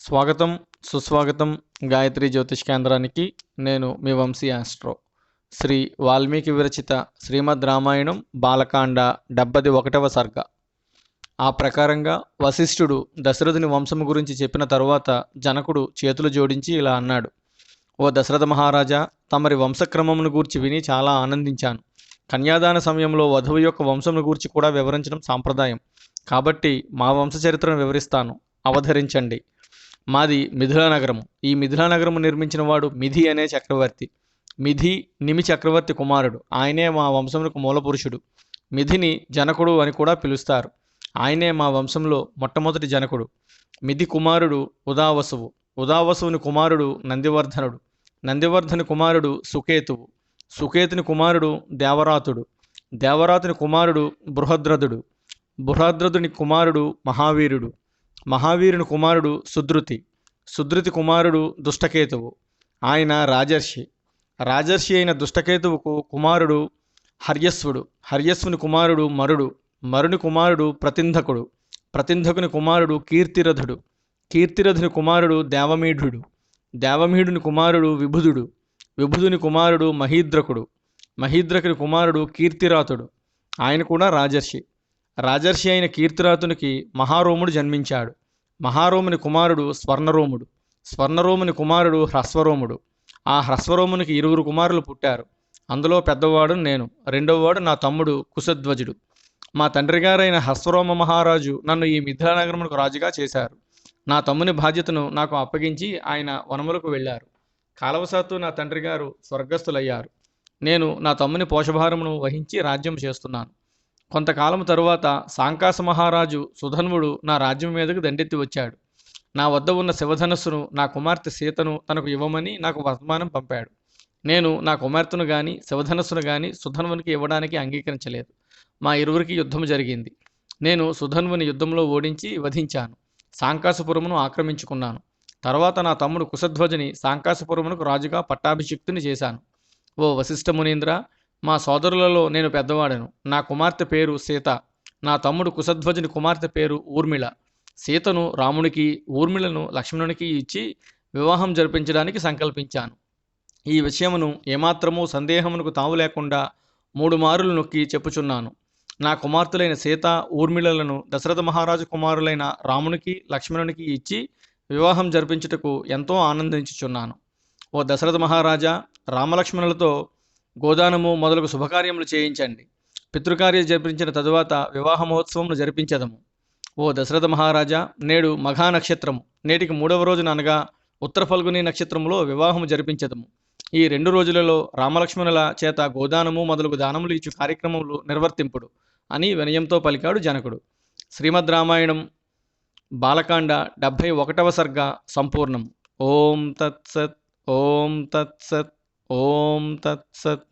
స్వాగతం, సుస్వాగతం గాయత్రి జ్యోతిష్ కేంద్రానికి. నేను మీ వంశీ ఆస్ట్రో. శ్రీ వాల్మీకి విరచిత శ్రీమద్ రామాయణం బాలకాండ 71వ సర్గ. ఆ ప్రకారంగా వశిష్ఠుడు దశరథుని వంశము గురించి చెప్పిన తరువాత జనకుడు చేతులు జోడించి ఇలా అన్నాడు: ఓ దశరథ మహారాజా, తమరి వంశక్రమమును గూర్చి విని చాలా ఆనందించాను. కన్యాదాన సమయంలో వధువు యొక్క వంశమును గూర్చి కూడా వివరించడం సాంప్రదాయం. కాబట్టి మా వంశ చరిత్రను వివరిస్తాను, అవధరించండి. మాది మిథిలా నగరము. ఈ మిథిలా నగరము నిర్మించిన వాడు మిథి అనే చక్రవర్తి. మిథి నిమి చక్రవర్తి కుమారుడు. ఆయనే మా వంశమునకు మూలపురుషుడు. మిథిని జనకుడు అని కూడా పిలుస్తారు. ఆయనే మా వంశంలో మొట్టమొదటి జనకుడు. మిథి కుమారుడు ఉదావసువు. ఉదావసువుని కుమారుడు నందివర్ధనుడు. నందివర్ధని కుమారుడు సుకేతువు. సుకేతుని కుమారుడు దేవరాతుడు. దేవరాతుని కుమారుడు బృహద్రథుడు. బృహద్రథుని కుమారుడు మహావీరుడు. మహావీరుని కుమారుడు సుధృతి. సుధృతి కుమారుడు దుష్టకేతువు. ఆయన రాజర్షి. రాజర్షి అయిన దుష్టకేతువుకు కుమారుడు హర్యస్వుడు. హర్యస్వుని కుమారుడు మరుడు. మరుని కుమారుడు ప్రతింధకుడు. ప్రతింధకుని కుమారుడు కీర్తిరథుడు. కీర్తిరథుని కుమారుడు దేవమీఢుడు. దేవమీఢుని కుమారుడు విభుదుడు. విభుదుని కుమారుడు మహీద్రకుడు. మహీద్రకుని కుమారుడు కీర్తిరాతుడు. ఆయన కూడా రాజర్షి. రాజర్షి అయిన కీర్తిరాతునికి మహారోముడు జన్మించాడు. మహారోముని కుమారుడు స్వర్ణరోముడు. స్వర్ణరోముని కుమారుడు హ్రస్వరోముడు. ఆ హ్రస్వరోమునికి 2 కుమారులు పుట్టారు. అందులో పెద్దవాడు నేను. రెండవవాడు నా తమ్ముడు కుశధ్వజుడు. మా తండ్రి గారైన హ్రస్వరోమ మహారాజు నన్ను ఈ మిథిలా నగరమునకు రాజుగా చేశారు. నా తమ్ముని బాధ్యతను నాకు అప్పగించి ఆయన వనములకు వెళ్ళారు. కాలవశాత్తు నా తండ్రి గారు స్వర్గస్థులయ్యారు. నేను నా తమ్ముని పోషభారమును వహించి రాజ్యం చేస్తున్నాను. కొంతకాలం తరువాత సాంకాస మహారాజు సుధన్వుడు నా రాజ్యం మీదకు దండెత్తి వచ్చాడు. నా వద్ద ఉన్న శివధనస్సును, నా కుమార్తె సీతను తనకు ఇవ్వమని నాకు వర్తమానం పంపాడు. నేను నా కుమార్తెను గాని శివధనస్సును గాని సుధన్వునికి ఇవ్వడానికి అంగీకరించలేదు. మా ఇరువురికి యుద్ధం జరిగింది. నేను సుధన్వుని యుద్ధంలో ఓడించి వధించాను. సాంకాసపురమును ఆక్రమించుకున్నాను. తర్వాత నా తమ్ముడు కుశధ్వజుని సాంకాసపురమునకు రాజుగా పట్టాభిషిక్తుని చేశాను. ఓ వశిష్ఠ మునీంద్ర, మా సోదరులలో నేను పెద్దవాడను. నా కుమార్తె పేరు సీత. నా తమ్ముడు కుశధ్వజుని కుమార్తె పేరు ఊర్మిళ. సీతను రామునికి, ఊర్మిళను లక్ష్మణునికి ఇచ్చి వివాహం జరిపించడానికి సంకల్పించాను. ఈ విషయమును ఏమాత్రమూ సందేహమునకు తావు లేకుండా 3 మారులు నొక్కి చెప్పుచున్నాను. నా కుమార్తెలైన సీత, ఊర్మిళలను దశరథ మహారాజు కుమారులైన రామునికి, లక్ష్మణునికి ఇచ్చి వివాహం జరిపించుటకు ఎంతో ఆనందించుచున్నాను. ఓ దశరథ మహారాజా, రామలక్ష్మణులతో గోదానము మొదలగు శుభకార్యములు చేయించండి. పితృకార్యం జరిపించిన తరువాత వివాహ మహోత్సవమును జరిపించదము. ఓ దశరథ మహారాజా, నేడు మఘా నక్షత్రము. నేటికి 3వ రోజున అనగా ఉత్తర ఫల్గుని నక్షత్రములో వివాహము జరిపించదము. ఈ 2 రోజులలో రామలక్ష్మణుల చేత గోదానము మొదలగు దానములు ఇచ్చు కార్యక్రమములు నిర్వర్తింపుడు అని వినయంతో పలికాడు జనకుడు. శ్రీమద్ రామాయణం బాలకాండ 71వ సర్గ సంపూర్ణం. ఓం తత్సత్. ఓం తత్సత్. ఓం తత్సత్.